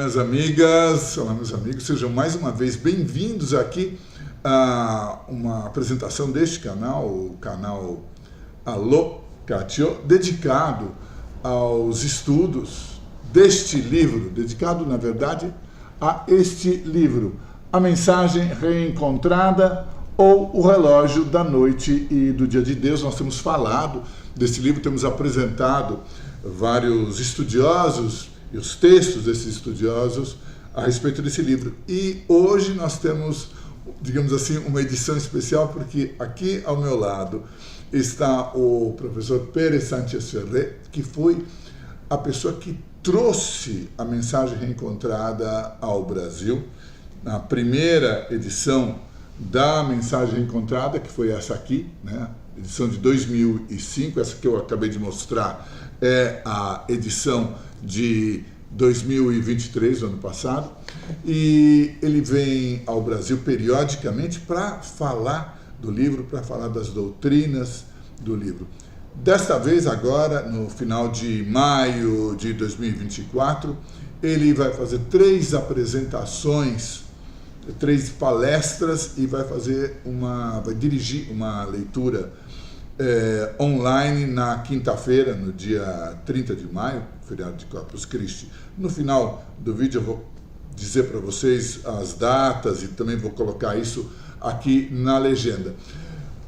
minhas amigas, olá meus amigos, sejam mais uma vez bem-vindos aqui a uma apresentação deste canal, o canal Alô Catio, dedicado aos estudos deste livro, dedicado na verdade a este livro, A Mensagem Reencontrada ou O Relógio da Noite e do Dia de Deus. Nós temos falado desse livro, temos apresentado vários estudiosos e os textos desses estudiosos a respeito desse livro. E hoje nós temos, digamos assim, uma edição especial, porque aqui ao meu lado está o professor Pérez Sánchez Ferrer, que foi a pessoa que trouxe a Mensagem Reencontrada ao Brasil, na primeira edição da Mensagem Reencontrada, que foi essa aqui, né? Edição de 2005, essa que eu acabei de mostrar é a edição de 2023, do ano passado, e ele vem ao Brasil periodicamente para falar do livro, para falar das doutrinas do livro. Desta vez, agora, no final de maio de 2024, ele vai fazer 3 apresentações, 3 palestras e vai dirigir uma leitura online na quinta-feira, no dia 30 de maio, feriado de Corpus Christi. No final do vídeo eu vou dizer para vocês as datas e também vou colocar isso aqui na legenda.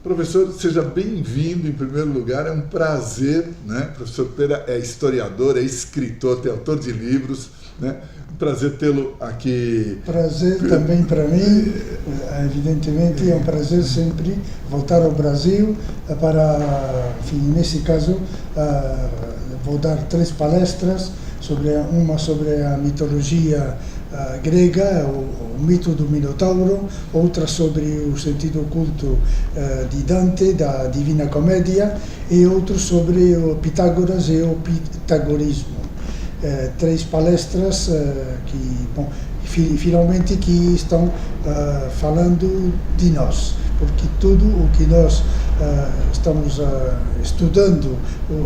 Professor, seja bem-vindo em primeiro lugar, é um prazer, né? O professor Pera é historiador, é escritor, é autor de livros, né? Um prazer tê-lo aqui. Prazer também para mim, evidentemente é um prazer sempre voltar ao Brasil para, enfim, nesse caso, vou dar 3 palestras, uma sobre a mitologia grega, o mito do Minotauro, outra sobre o sentido oculto de Dante, da Divina Comédia, e outro sobre o Pitágoras e o pitagorismo. 3 palestras finalmente que estão falando de nós, porque tudo o que nós estamos estudando,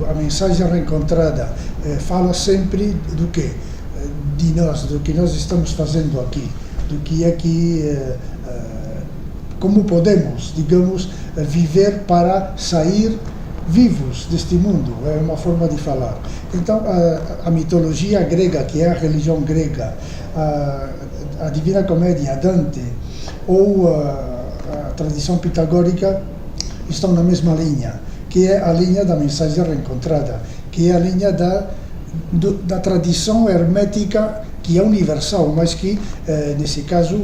a Mensagem Reencontrada, fala sempre do quê? De nós, do que nós estamos fazendo aqui, do que é que, como podemos, digamos, viver para sair vivos deste mundo, é uma forma de falar. Então, a mitologia grega, que é a religião grega, a Divina Comédia, Dante, ou a tradição pitagórica, estão na mesma linha, que é a linha da Mensagem Reencontrada, que é a linha da tradição hermética, que é universal, mas que, nesse caso,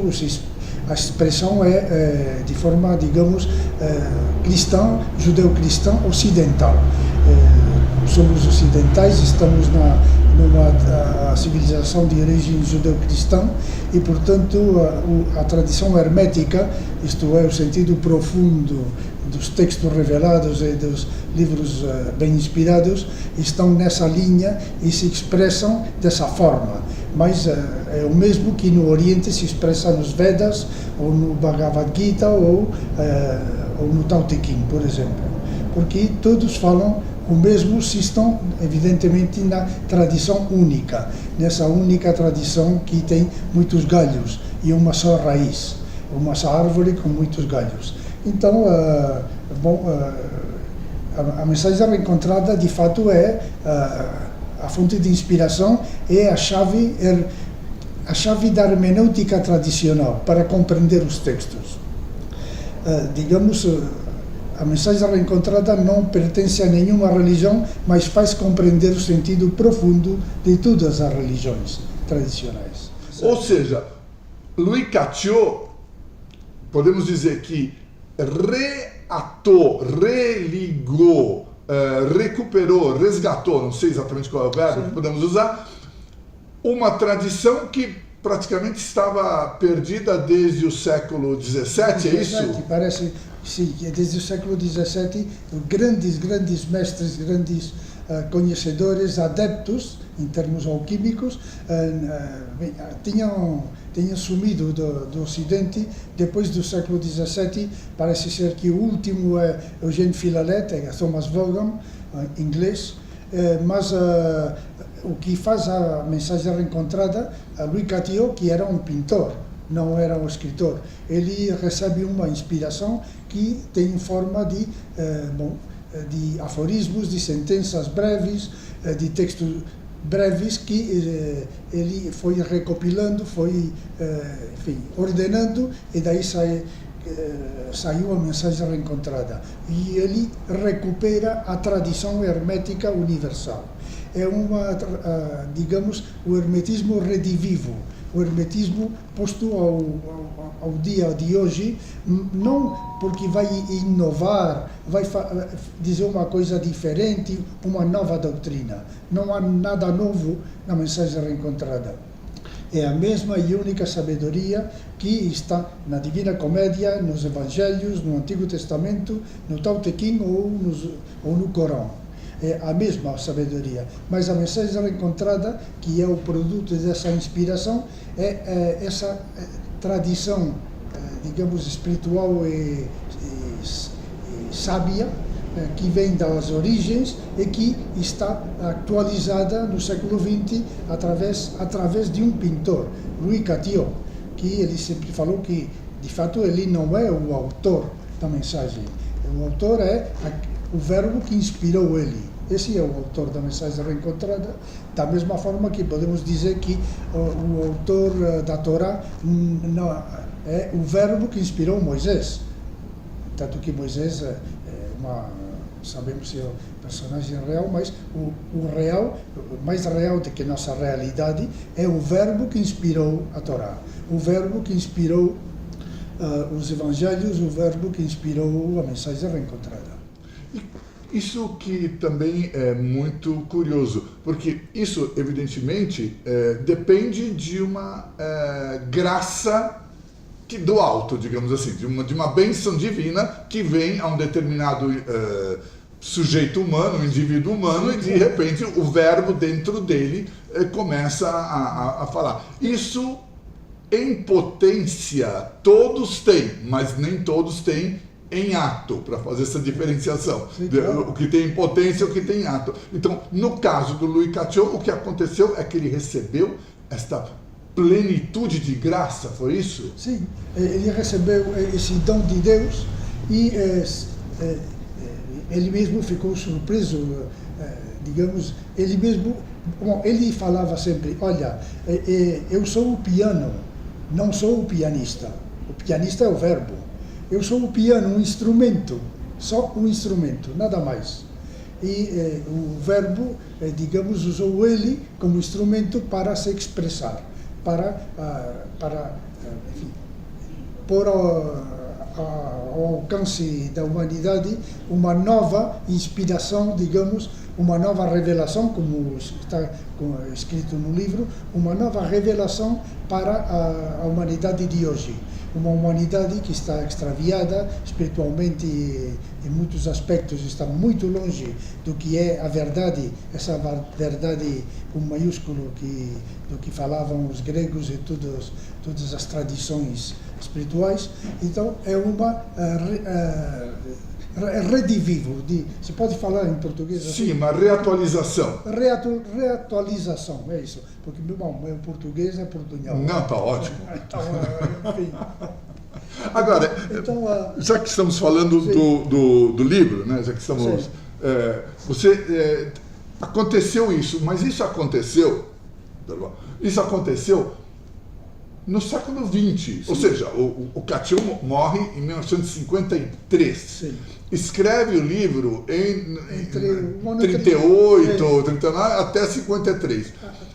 a expressão é de forma, digamos, cristã, judeu-cristã ocidental. Somos ocidentais, estamos numa civilização de origem judeu-cristã e, portanto, a tradição hermética, isto é, o sentido profundo dos textos revelados e dos livros bem inspirados, estão nessa linha e se expressam dessa forma. Mas é o mesmo que no Oriente se expressa nos Vedas, ou no Bhagavad Gita, ou no Tao Te Ching, por exemplo. Porque todos falam o mesmo se estão, evidentemente, na tradição única, nessa única tradição que tem muitos galhos e uma só raiz, uma só árvore com muitos galhos. Então, a Mensagem Reencontrada, de fato, é a fonte de inspiração, é a chave da hermenêutica tradicional para compreender os textos. Digamos, a Mensagem Reencontrada não pertence a nenhuma religião, mas faz compreender o sentido profundo de todas as religiões tradicionais. Ou seja, Louis Catio, podemos dizer que reatou, religou, recuperou, resgatou, não sei exatamente qual é o verbo que podemos usar, uma tradição que praticamente estava perdida desde o século XVII, é isso? Parece, sim, desde o século XVII, grandes mestres, grandes conhecedores, adeptos, em termos alquímicos, tinham sumido do Ocidente. Depois do século XVII, parece ser que o último é Eugène Philalet, é Thomas Vaughan, inglês, mas o que faz a mensagem reencontrada, a Louis Catio, que era um pintor, não era um escritor, ele recebe uma inspiração que tem forma de aforismos, de sentenças breves, de textos breves que ele foi recopilando, foi ordenando, e daí saiu a mensagem reencontrada. E ele recupera a tradição hermética universal. É digamos, o hermetismo redivivo, o hermetismo posto ao dia de hoje, não porque vai inovar, vai dizer uma coisa diferente, uma nova doutrina. Não há nada novo na mensagem reencontrada. É a mesma e única sabedoria que está na Divina Comédia, nos Evangelhos, no Antigo Testamento, no Tao Te Ching ou no Corão. É a mesma sabedoria, mas a mensagem reencontrada, que é o produto dessa inspiração, é essa tradição, digamos, espiritual e sábia, que vem das origens e que está atualizada no século XX através de um pintor, Louis Catio, que ele sempre falou que, de fato, ele não é o autor da mensagem. O autor é o verbo que inspirou ele. Esse é o autor da mensagem reencontrada, da mesma forma que podemos dizer que o autor da Torá é o verbo que inspirou Moisés. Tanto que Moisés sabemos que é um personagem real, mas o real, mais real do que nossa realidade, é o verbo que inspirou a Torá, o verbo que inspirou os Evangelhos, o verbo que inspirou a mensagem reencontrada. Isso que também é muito curioso, porque isso, evidentemente, depende de uma graça do alto, digamos assim, de uma bênção divina que vem a um determinado sujeito humano, um indivíduo humano, e de repente o verbo dentro dele começa a falar. Isso, em potência, todos têm, mas nem todos têm em ato, para fazer essa diferenciação. Sim, claro. O que tem em potência e o que tem em ato. Então, no caso do Louis Catio, o que aconteceu é que ele recebeu esta plenitude de graça, foi isso? Sim, ele recebeu esse dom de Deus e ele mesmo ficou surpreso, digamos, ele mesmo, ele falava sempre, olha, eu sou o piano, não sou o pianista. O pianista é o verbo. Eu sou o piano, um instrumento, só um instrumento, nada mais. E o verbo, digamos, usou ele como instrumento para se expressar, para enfim, pôr ao alcance da humanidade uma nova inspiração, digamos, uma nova revelação, como está escrito no livro, uma nova revelação para a humanidade de hoje. Uma humanidade que está extraviada espiritualmente em muitos aspectos, está muito longe do que é a verdade, essa verdade com maiúsculo do que falavam os gregos e todas as tradições espirituais. Então é uma redivivo, se pode falar em português assim? Sim, uma reatualização. Reatualização, é isso. Porque, bom, meu português é portunhol. Não, está ótimo. Então, enfim. Agora, já que estamos falando do livro, né? Já que estamos... aconteceu isso, mas isso aconteceu no século XX. Sim. Ou seja, o Catio morre em 1953. Sim. Escreve o livro entre 38, 39 até 53.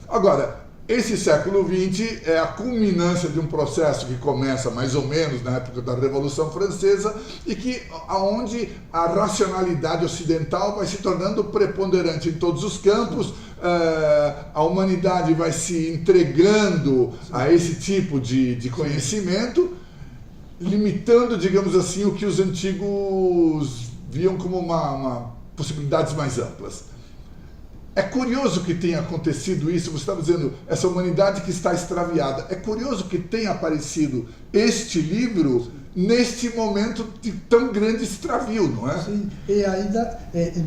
Agora, esse século XX é a culminância de um processo que começa mais ou menos na época da Revolução Francesa e aonde a racionalidade ocidental vai se tornando preponderante em todos os campos, a humanidade vai se entregando a esse tipo de conhecimento, limitando, digamos assim, o que os antigos viam como possibilidades mais amplas. É curioso que tenha acontecido isso, você estava dizendo, essa humanidade que está extraviada. É curioso que tenha aparecido este livro neste momento de tão grande extravio, não é? Sim, e ainda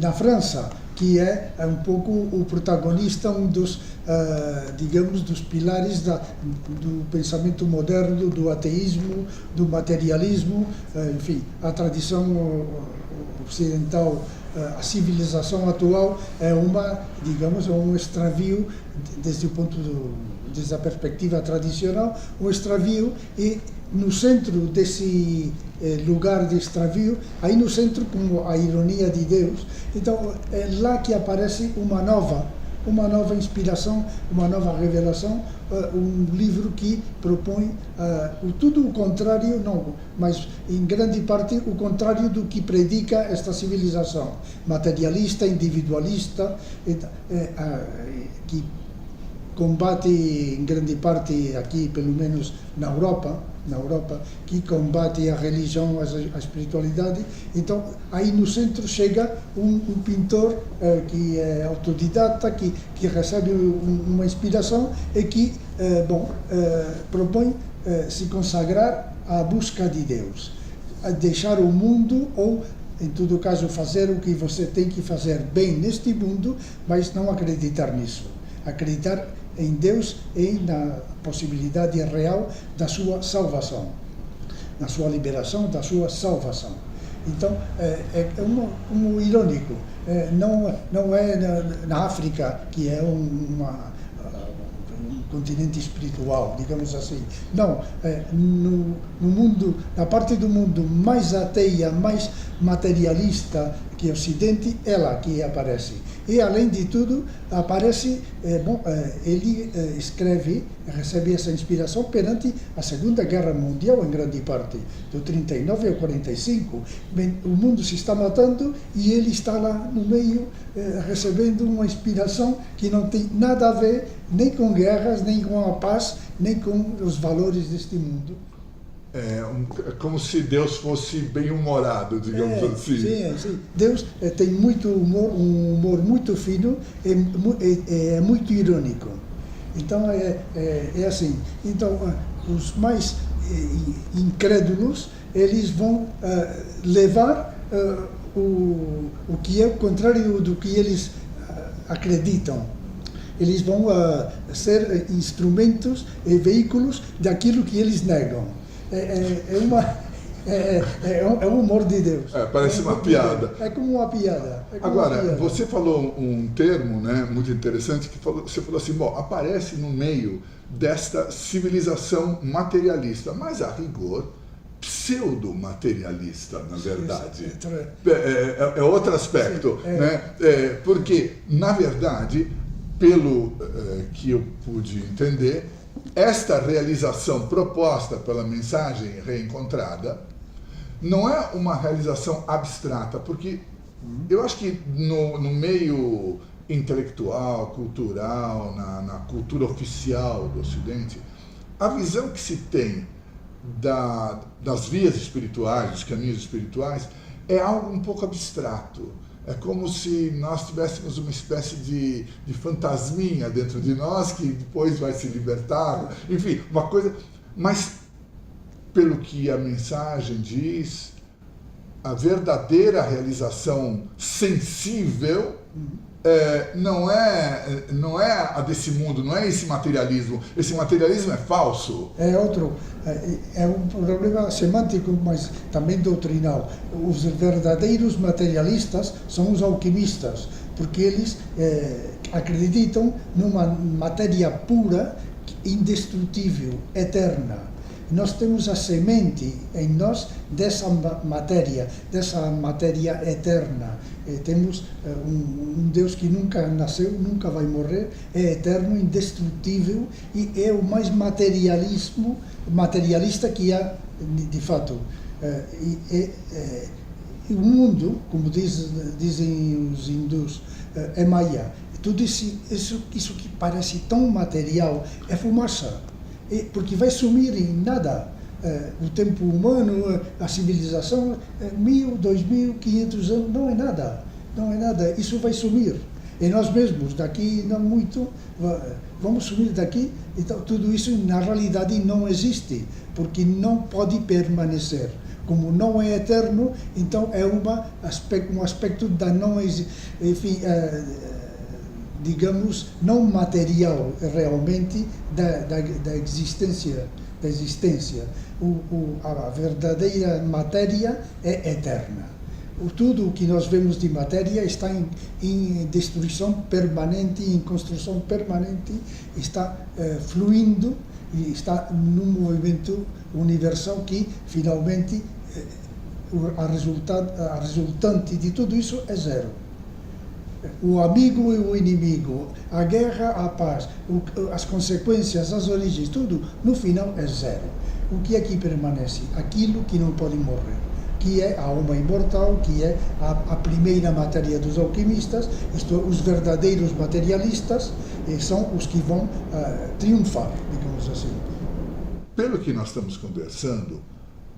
na França, que é um pouco o protagonista, um dos, digamos, dos pilares do pensamento moderno, do ateísmo, do materialismo, enfim, a tradição ocidental, a civilização atual é digamos, um extravio desde a perspectiva tradicional, um extravio, e no centro desse lugar de extravio, aí no centro, como a ironia de Deus, então é lá que aparece uma nova inspiração, uma nova revelação, um livro que propõe tudo o contrário, não, mas em grande parte o contrário do que predica esta civilização materialista, individualista, que combate em grande parte aqui, pelo menos na Europa, que combate a religião, a espiritualidade. Então, aí no centro chega um pintor que é autodidata, que recebe uma inspiração e que, propõe se consagrar à busca de Deus, a deixar o mundo, ou, em todo caso, fazer o que você tem que fazer bem neste mundo, mas não acreditar nisso. Acreditar em Deus e na possibilidade real da sua salvação, na sua liberação, da sua salvação. Então, é um irônico. Não é na África, que é um continente espiritual, digamos assim. Não, no mundo, na parte do mundo mais ateia, mais materialista que o Ocidente, é lá que aparece. E, além de tudo, aparece, ele escreve, recebe essa inspiração perante a Segunda Guerra Mundial, em grande parte, do 39 ao 45. O mundo se está matando e ele está lá no meio, recebendo uma inspiração que não tem nada a ver nem com guerras, nem com a paz, nem com os valores deste mundo. É como se Deus fosse bem-humorado, digamos assim. Sim. Deus tem muito humor, um humor muito fino, é muito irônico. Então, é assim. Então, os mais incrédulos, eles vão levar o que é o contrário do que eles acreditam. Eles vão ser instrumentos e veículos daquilo que eles negam. É um humor de Deus. Parece uma piada. É como uma piada. Agora, você falou um termo, né, muito interessante, que você falou assim, aparece no meio desta civilização materialista, mas a rigor pseudo-materialista, na verdade. É outro aspecto, né? Porque, na verdade, pelo que eu pude entender, esta realização proposta pela mensagem reencontrada não é uma realização abstrata, porque eu acho que no meio intelectual, cultural, na cultura oficial do Ocidente, a visão que se tem das vias espirituais, dos caminhos espirituais, é algo um pouco abstrato. É como se nós tivéssemos uma espécie de fantasminha dentro de nós que depois vai se libertar. Enfim, uma coisa... Mas, pelo que a mensagem diz, a verdadeira realização sensível não é a desse mundo, não é esse materialismo. Esse materialismo é falso. É um problema semântico, mas também doutrinal. Os verdadeiros materialistas são os alquimistas, porque eles acreditam numa matéria pura, indestrutível, eterna. Nós temos a semente em nós dessa matéria eterna. Temos um Deus que nunca nasceu, nunca vai morrer, é eterno, indestrutível, e é o mais materialista que há, de fato. O mundo, como dizem os hindus, é Maya. Tudo isso que parece tão material é fumaça. Porque vai sumir em nada. O tempo humano, a civilização, 1.000, 2.000, 500 anos, não é nada, isso vai sumir. E nós mesmos, daqui não muito, vamos sumir daqui, então tudo isso na realidade não existe, porque não pode permanecer. como não é eterno, então é um aspecto da não, enfim, digamos, não material realmente da existência. A verdadeira matéria é eterna. Tudo o que nós vemos de matéria está em destruição permanente, em construção permanente, está fluindo e está num movimento universal que, finalmente, a resultante de tudo isso é zero. O amigo e o inimigo, a guerra, a paz, as consequências, as origens, tudo, no final é zero. O que é que permanece? Aquilo que não pode morrer, que é a alma imortal, que é a primeira matéria dos alquimistas, isto é, os verdadeiros materialistas, são os que vão triunfar, digamos assim. Pelo que nós estamos conversando,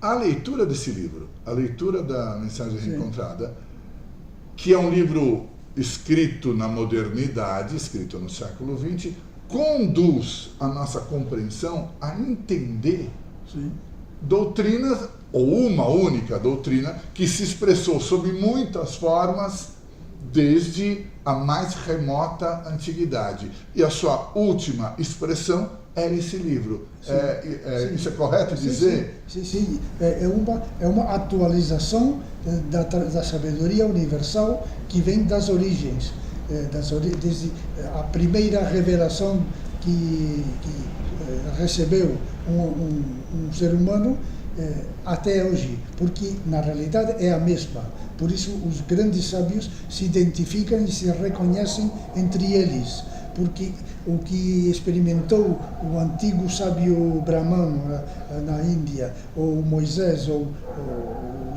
a leitura desse livro, a leitura da Mensagem Reencontrada, que é um livro escrito na modernidade, escrito no século XX, conduz a nossa compreensão a entender doutrinas, ou uma única doutrina, que se expressou sob muitas formas desde a mais remota antiguidade. E a sua última expressão é esse livro. Isso é correto dizer? Sim. É uma atualização da sabedoria universal que vem das origens, desde a primeira revelação que recebeu um ser humano até hoje, porque na realidade é a mesma. Por isso os grandes sábios se identificam e se reconhecem entre eles, porque o que experimentou o antigo sábio Brahman na Índia, ou Moisés, ou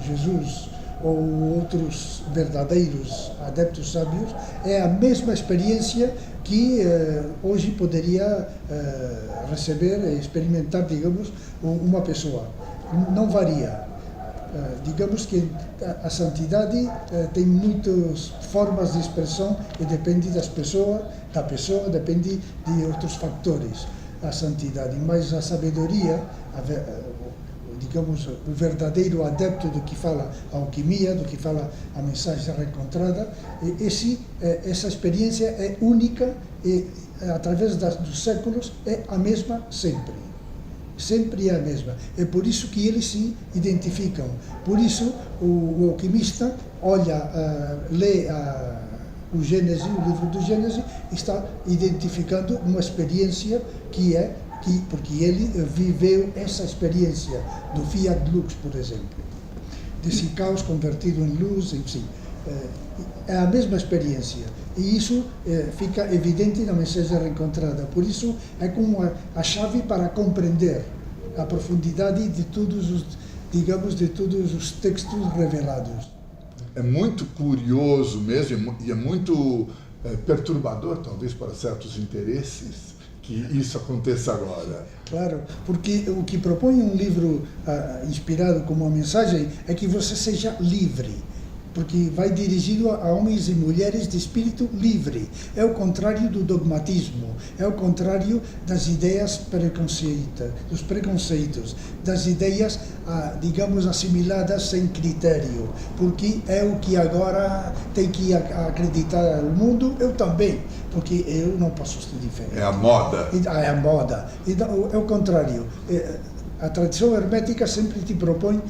Jesus, ou outros verdadeiros adeptos sábios, é a mesma experiência que hoje poderia receber e experimentar, digamos, uma pessoa. Não varia. Digamos que a santidade tem muitas formas de expressão e depende da pessoa, depende de outros fatores, a santidade. Mas a sabedoria, digamos, o verdadeiro adepto do que fala a alquimia, do que fala a mensagem reencontrada, essa experiência é única e, através dos séculos, é a mesma sempre. Sempre é a mesma. É por isso que eles se identificam. Por isso, o alquimista olha, lê o Gênesis, o livro do Gênesis, está identificando uma experiência porque ele viveu essa experiência do Fiat Lux, por exemplo, desse caos convertido em luz, enfim. É a mesma experiência. E isso fica evidente na mensagem reencontrada. Por isso, é como a chave para compreender a profundidade de todos os textos revelados. É muito curioso mesmo, e é muito perturbador, talvez, para certos interesses, que isso aconteça agora. Claro, porque o que propõe um livro inspirado como uma mensagem é que você seja livre, porque vai dirigido a homens e mulheres de espírito livre. É o contrário do dogmatismo, é o contrário das ideias dos preconceitos, das ideias, digamos, assimiladas sem critério, porque é o que agora tem que acreditar o mundo, eu também, porque eu não posso ser diferente. É a moda. É a moda. Então, é o contrário. A tradição hermética sempre te propõe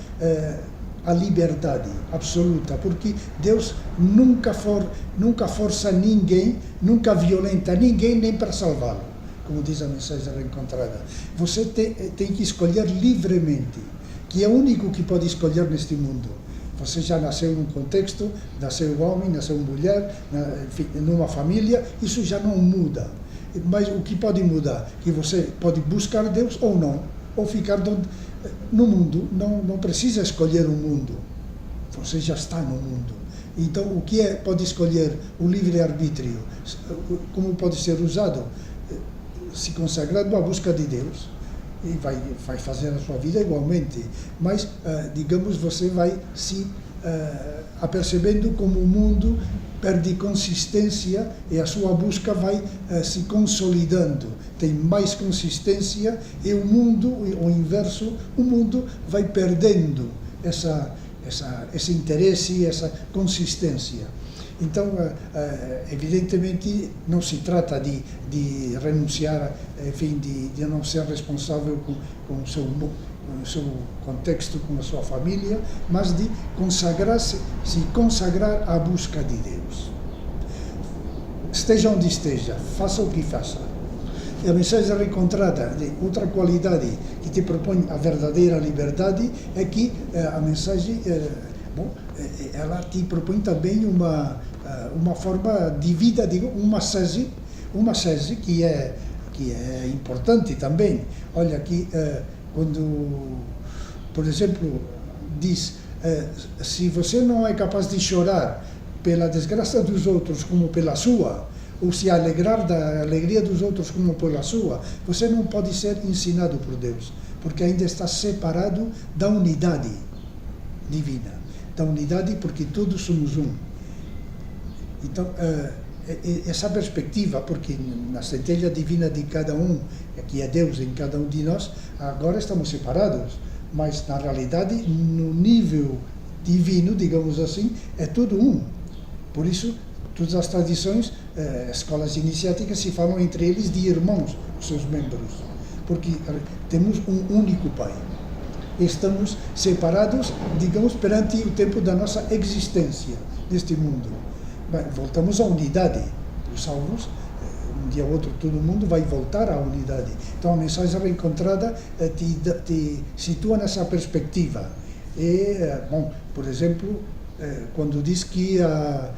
a liberdade absoluta, porque Deus nunca força ninguém, nunca violenta ninguém, nem para salvá-lo, como diz a mensagem reencontrada. Você tem que escolher livremente, que é o único que pode escolher neste mundo. Você já nasceu num contexto, nasceu homem, nasceu mulher, enfim, numa família, isso já não muda. Mas o que pode mudar? Que você pode buscar Deus ou não, ou ficar no mundo. Não precisa escolher o mundo, você já está no mundo. Então, o que pode escolher? O livre-arbítrio. Como pode ser usado? Se consagrando à busca de Deus, e vai fazer a sua vida igualmente, mas, digamos, você vai se apercebendo como o mundo perde consistência e a sua busca vai se consolidando, tem mais consistência, e o mundo, o inverso, o mundo vai perdendo esse interesse, essa consistência. Então, evidentemente, não se trata de renunciar, enfim, de não ser responsável com o seu contexto, com a sua família, mas de se consagrar à busca de Deus. Esteja onde esteja, faça o que faça. E a mensagem reencontrada, de outra qualidade que te propõe a verdadeira liberdade, é que a mensagem, ela te propõe também uma forma de vida, uma sese que é importante também. Olha, aqui, quando, por exemplo, diz, se você não é capaz de chorar pela desgraça dos outros como pela sua, ou se alegrar da alegria dos outros como pela sua, você não pode ser ensinado por Deus, porque ainda está separado da unidade divina, da unidade, porque todos somos um. Então, essa perspectiva, porque na centelha divina de cada um, que é Deus em cada um de nós, agora estamos separados, mas na realidade, no nível divino, digamos assim, é tudo um. Por isso, todas as tradições, escolas iniciáticas, se falam entre eles de irmãos, os seus membros, porque temos um único Pai. Estamos separados, digamos, perante o tempo da nossa existência neste mundo. Voltamos à unidade. Os salvos, um dia ou outro, todo mundo vai voltar à unidade. Então, a mensagem reencontrada te situa nessa perspectiva. E, por exemplo, quando diz que a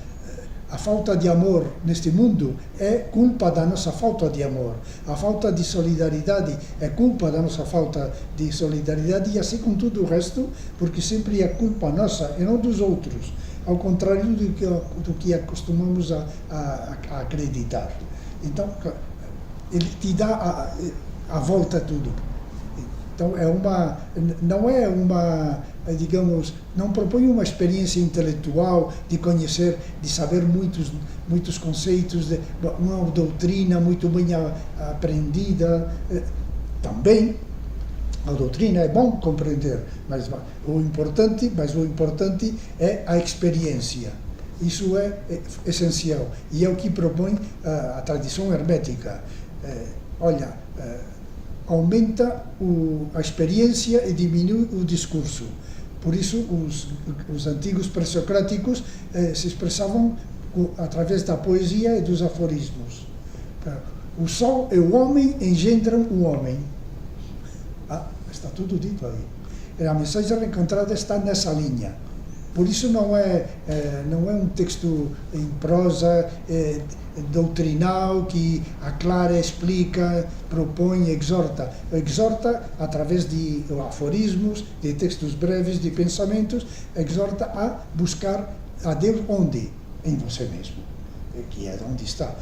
falta de amor neste mundo é culpa da nossa falta de amor. A falta de solidariedade é culpa da nossa falta de solidariedade, e assim com tudo o resto, porque sempre é culpa nossa e não dos outros, ao contrário do que acostumamos a acreditar. Então, ele te dá a volta a tudo. Então, não é uma, digamos, não propõe uma experiência intelectual de conhecer, de saber muitos conceitos, uma doutrina muito bem aprendida. Também a doutrina é bom compreender, mas o importante é a experiência. Isso é essencial, e é o que propõe a tradição hermética. Aumenta a experiência e diminui o discurso. Por isso, os antigos pré-socráticos se expressavam através da poesia e dos aforismos. O sol e o homem engendram o homem. Está tudo dito aí. A mensagem reencontrada está nessa linha. Por isso não é um texto em prosa doutrinal que aclara, explica, propõe, exorta. Exorta através de aforismos, de textos breves, de pensamentos, exorta a buscar a Deus onde? Em você mesmo, que é onde está.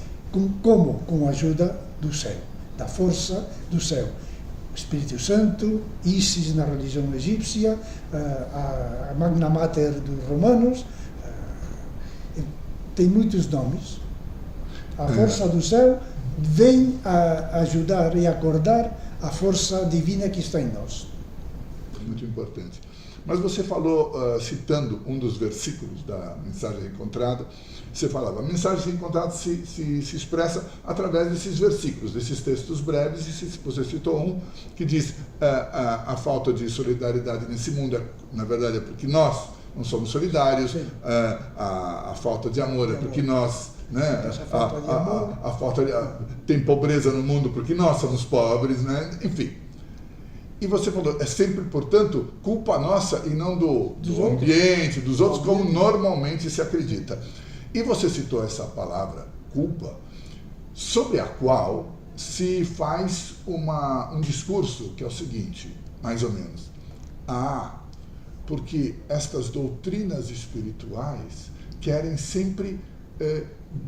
Como? Com a ajuda do céu, da força do céu. O Espírito Santo, Isis na religião egípcia, a Magna Mater dos romanos, tem muitos nomes. A força do céu vem a ajudar e acordar a força divina que está em nós. Muito importante. Mas você falou, citando um dos versículos da mensagem encontrada, você falava, a mensagem encontrada se expressa através desses versículos, desses textos breves, e você citou um que diz a falta de solidariedade nesse mundo, na verdade, é porque nós não somos solidários, a falta de amor é porque nós... Né? Tem pobreza no mundo porque nós somos pobres, né? Enfim. E você falou, é sempre, portanto, culpa nossa e não do ambiente, dos outros, como normalmente se acredita. E você citou essa palavra, culpa, sobre a qual se faz um discurso que é o seguinte, mais ou menos. Porque estas doutrinas espirituais querem sempre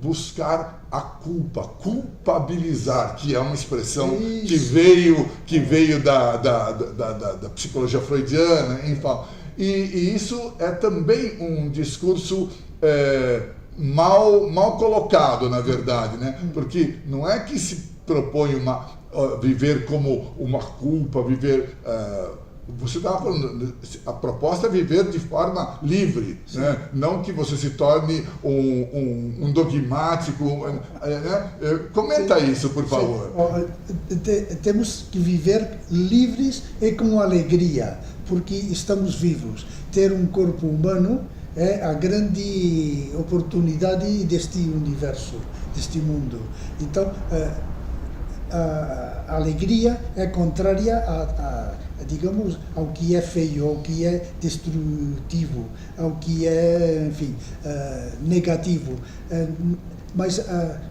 buscar a culpabilizar, que é uma expressão que veio da psicologia freudiana, enfim. E isso é também um discurso mal colocado, na verdade, né? Porque não é que se propõe viver como uma culpa, viver você estava falando, a proposta é viver de forma livre, né? Não que você se torne um dogmático. Né? Comenta isso, por favor. Temos que viver livres e com alegria, porque estamos vivos. Ter um corpo humano é a grande oportunidade deste universo, deste mundo. Então, a alegria é contrária digamos, ao que é feio, ao que é destrutivo, ao que é, enfim, negativo. Mas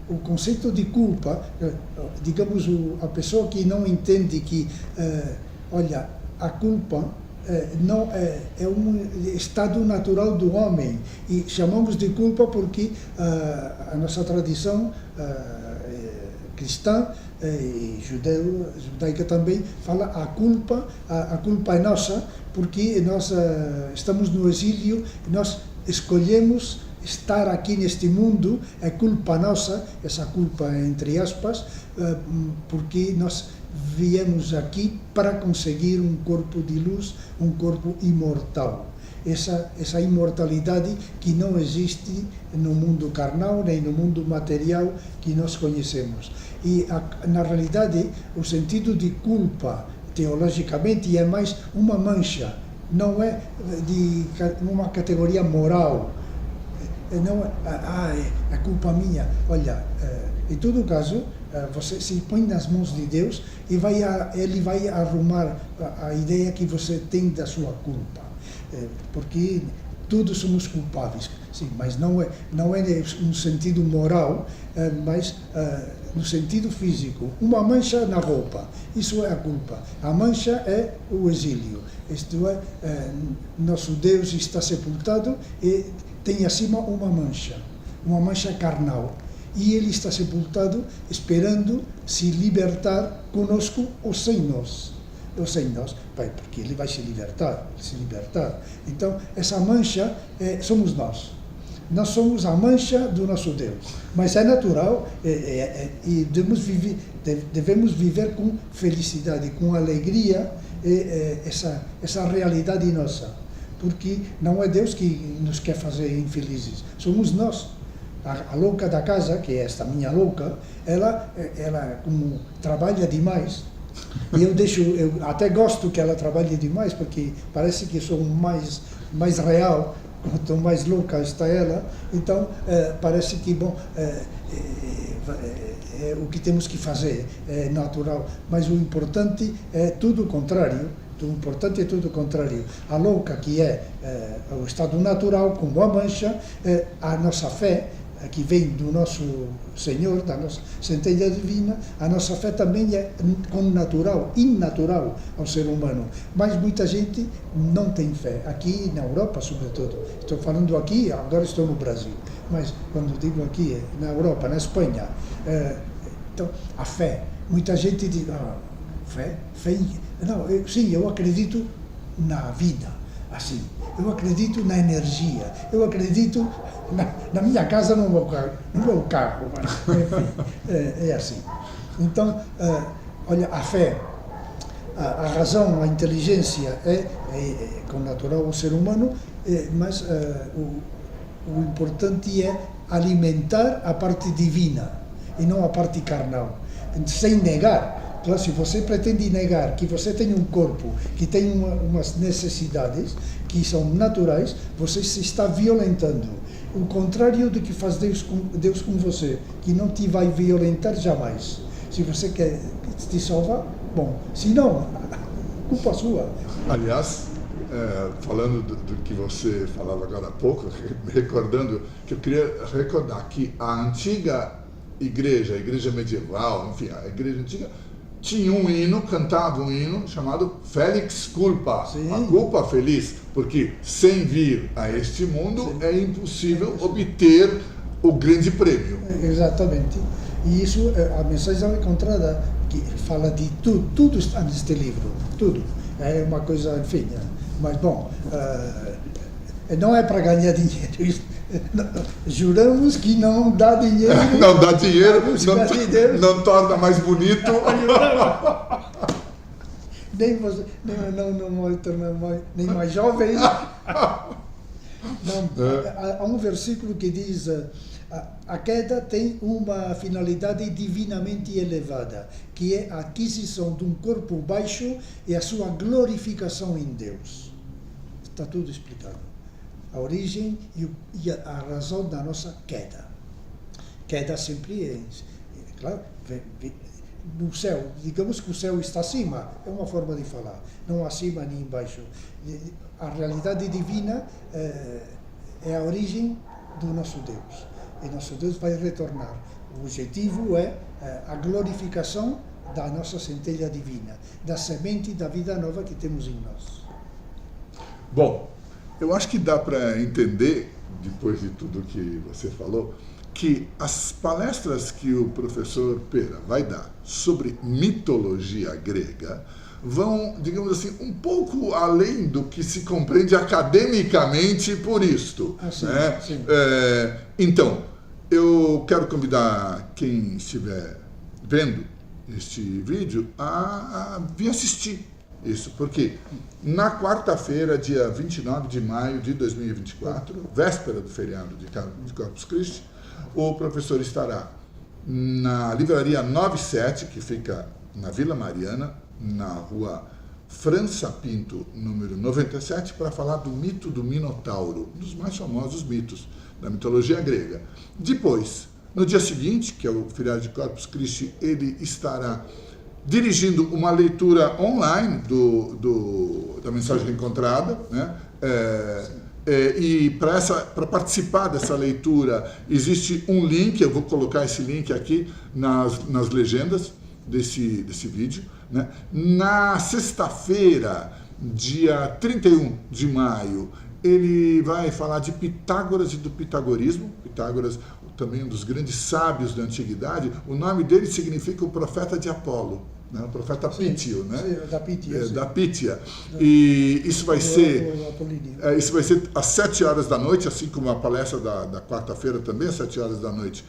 o conceito de culpa, digamos, a pessoa que não entende que, olha, a culpa não é um estado natural do homem, e chamamos de culpa porque a nossa tradição cristã e judaica também fala a culpa é nossa, porque nós estamos no exílio, nós escolhemos estar aqui neste mundo, é culpa nossa, essa culpa entre aspas, porque nós viemos aqui para conseguir um corpo de luz, um corpo imortal. Essa imortalidade que não existe no mundo carnal, nem no mundo material que nós conhecemos. E, na realidade, o sentido de culpa, teologicamente, é mais uma mancha, não é de uma categoria moral. Não é culpa minha. Olha, em todo caso, você se põe nas mãos de Deus e ele vai arrumar a ideia que você tem da sua culpa. Porque todos somos culpáveis, sim, mas não é no sentido moral, mas no sentido físico. Uma mancha na roupa, isso é a culpa. A mancha é o exílio, isto é, nosso Deus está sepultado e tem acima uma mancha carnal. E ele está sepultado esperando se libertar conosco ou sem nós. Porque ele vai se libertar. Então, essa mancha somos nós. Nós somos a mancha do nosso Deus. Mas é natural e devemos viver com felicidade, com alegria, essa realidade nossa. Porque não é Deus que nos quer fazer infelizes, somos nós. A louca da casa, que é esta minha louca, ela como trabalha demais, e eu até gosto que ela trabalhe demais, porque parece que sou mais real, quanto mais louca está ela, então parece que, bom, o que temos que fazer é natural, mas o importante é tudo o contrário. O importante é tudo o contrário. A louca, que é o estado natural, como a mancha, a nossa fé, que vem do nosso Senhor, da nossa centelha divina, a nossa fé também é innatural ao ser humano. Mas muita gente não tem fé, aqui na Europa sobretudo. Estou falando aqui, agora estou no Brasil, mas quando digo aqui, na Europa, na Espanha, então, a fé, muita gente diz, fé? Não, sim, eu acredito na vida, assim, eu acredito na energia, eu acredito na minha casa, no meu carro, enfim, é assim. Então, olha, a fé, a razão, a inteligência é connatural ao ser humano, mas o importante é alimentar a parte divina e não a parte carnal, sem negar. Claro, se você pretende negar que você tem um corpo que tem umas necessidades que são naturais, você se está violentando. O contrário do que faz Deus com você, que não te vai violentar jamais. Se você quer te salvar, bom. Se não, culpa sua. Aliás, falando do que você falava agora há pouco, recordando, que eu queria recordar que a antiga igreja, a igreja medieval, enfim, a igreja antiga, tinha um hino, cantava um hino chamado Felix Culpa, sim, a culpa feliz, porque sem vir a este mundo é impossível obter o grande prêmio. Exatamente. E isso, a mensagem encontrada, que fala de tudo está neste livro, tudo. É uma coisa, enfim, mas bom, não é para ganhar dinheiro. Juramos que não dá dinheiro. Não dá dinheiro, não torna mais bonito. nem você, nem mais jovem. Não, há um versículo que diz: a queda tem uma finalidade divinamente elevada, que é a aquisição de um corpo baixo e a sua glorificação em Deus. Está tudo explicado. A origem e a razão da nossa queda. Queda sempre é claro, no céu, digamos que o céu está acima, é uma forma de falar, não acima nem embaixo. A realidade divina é a origem do nosso Deus, e nosso Deus vai retornar. O objetivo é a glorificação da nossa centelha divina, da semente da vida nova que temos em nós. Bom, eu acho que dá para entender, depois de tudo que você falou, que as palestras que o professor Pera vai dar sobre mitologia grega vão, digamos assim, um pouco além do que se compreende academicamente por isto. Sim, né? Sim. Então, eu quero convidar quem estiver vendo este vídeo a vir assistir isso, porque na quarta-feira, dia 29 de maio de 2024, véspera do feriado de Corpus Christi, o professor estará na livraria 97, que fica na Vila Mariana, na rua França Pinto, número 97, para falar do mito do Minotauro, um dos mais famosos mitos da mitologia grega. Depois, no dia seguinte, que é o feriado de Corpus Christi, ele estará dirigindo uma leitura online da mensagem encontrada, né? E para participar dessa leitura existe um link, eu vou colocar esse link aqui nas legendas desse vídeo. Né? Na sexta-feira, dia 31 de maio, ele vai falar de Pitágoras e do pitagorismo. Pitágoras, também um dos grandes sábios da antiguidade, o nome dele significa o profeta de Apolo. Né? O profeta Pítio, né? Sim, da Pítia. Da Pítia. E isso vai ser às 7 horas da noite, assim como a palestra da quarta-feira também, às 7 horas da noite.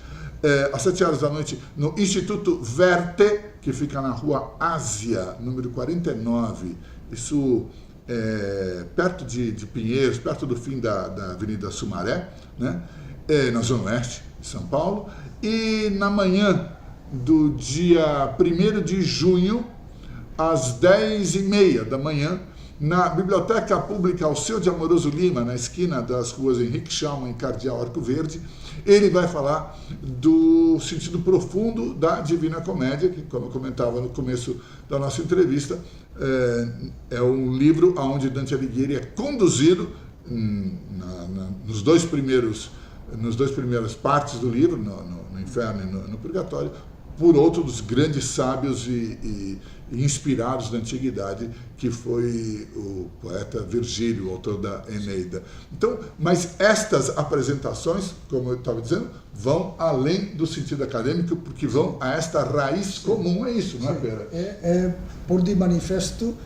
Às 7 horas da noite, no Instituto Verte, que fica na rua Ásia, número 49. Isso perto de Pinheiros, perto do fim da Avenida Sumaré, né? Na Zona Oeste de São Paulo. E na manhã do dia 1º de junho, às 10h30 da manhã, na Biblioteca Pública Alceu de Amoroso Lima, na esquina das ruas Henrique Schaumann e Cardeal Arco Verde, ele vai falar do sentido profundo da Divina Comédia, que, como eu comentava no começo da nossa entrevista, é um livro onde Dante Alighieri é conduzido nos dois primeiras partes do livro, no Inferno e no Purgatório, por outro dos grandes sábios e inspirados da antiguidade, que foi o poeta Virgílio, o autor da Eneida. Então, mas estas apresentações, como eu estava dizendo, vão além do sentido acadêmico, porque vão a esta raiz comum, é isso, não é, Pera? Pôr de manifesto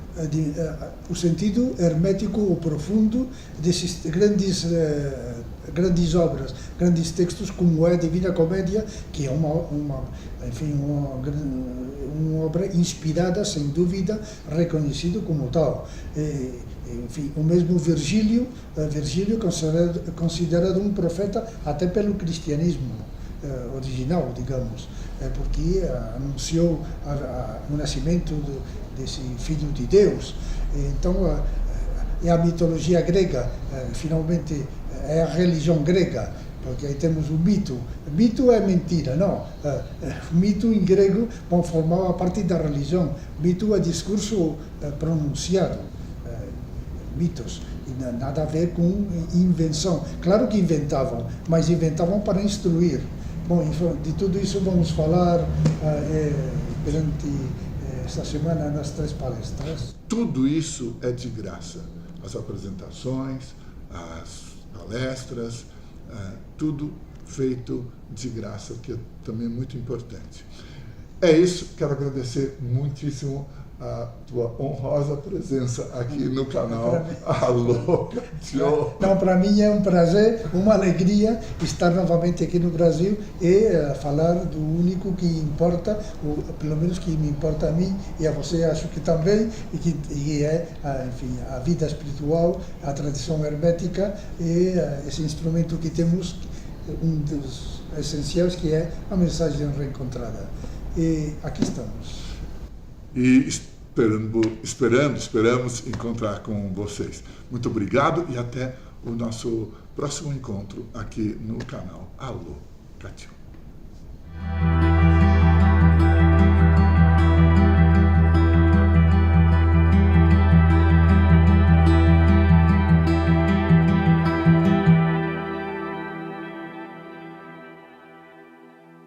o sentido hermético ou profundo desses grandes obras, grandes textos, como é a Divina Comédia, que é uma obra inspirada, sem dúvida, reconhecido como tal. Enfim, o mesmo Virgílio considerado um profeta até pelo cristianismo original, digamos, porque anunciou o nascimento desse Filho de Deus. Então, é a mitologia grega, finalmente é a religião grega, porque aí temos o mito. Mito é mentira, não. Mito em grego formava parte da religião. Mito é discurso pronunciado, mitos, e nada a ver com invenção. Claro que inventavam, mas inventavam para instruir. Bom, de tudo isso vamos falar durante esta semana nas 3 palestras. Tudo isso é de graça. As apresentações, as palestras, tudo feito de graça, que também é muito importante. É isso, quero agradecer muitíssimo a tua honrosa presença aqui no canal Alô Catio. Não, para mim é um prazer, uma alegria estar novamente aqui no Brasil e falar do único que importa, ou pelo menos que me importa a mim e a você, acho que também, e que é, enfim, a vida espiritual, a tradição hermética e esse instrumento que temos, um dos essenciais, que é a mensagem reencontrada. E aqui estamos. E esperamos encontrar com vocês. Muito obrigado e até o nosso próximo encontro aqui no canal Alô Catio.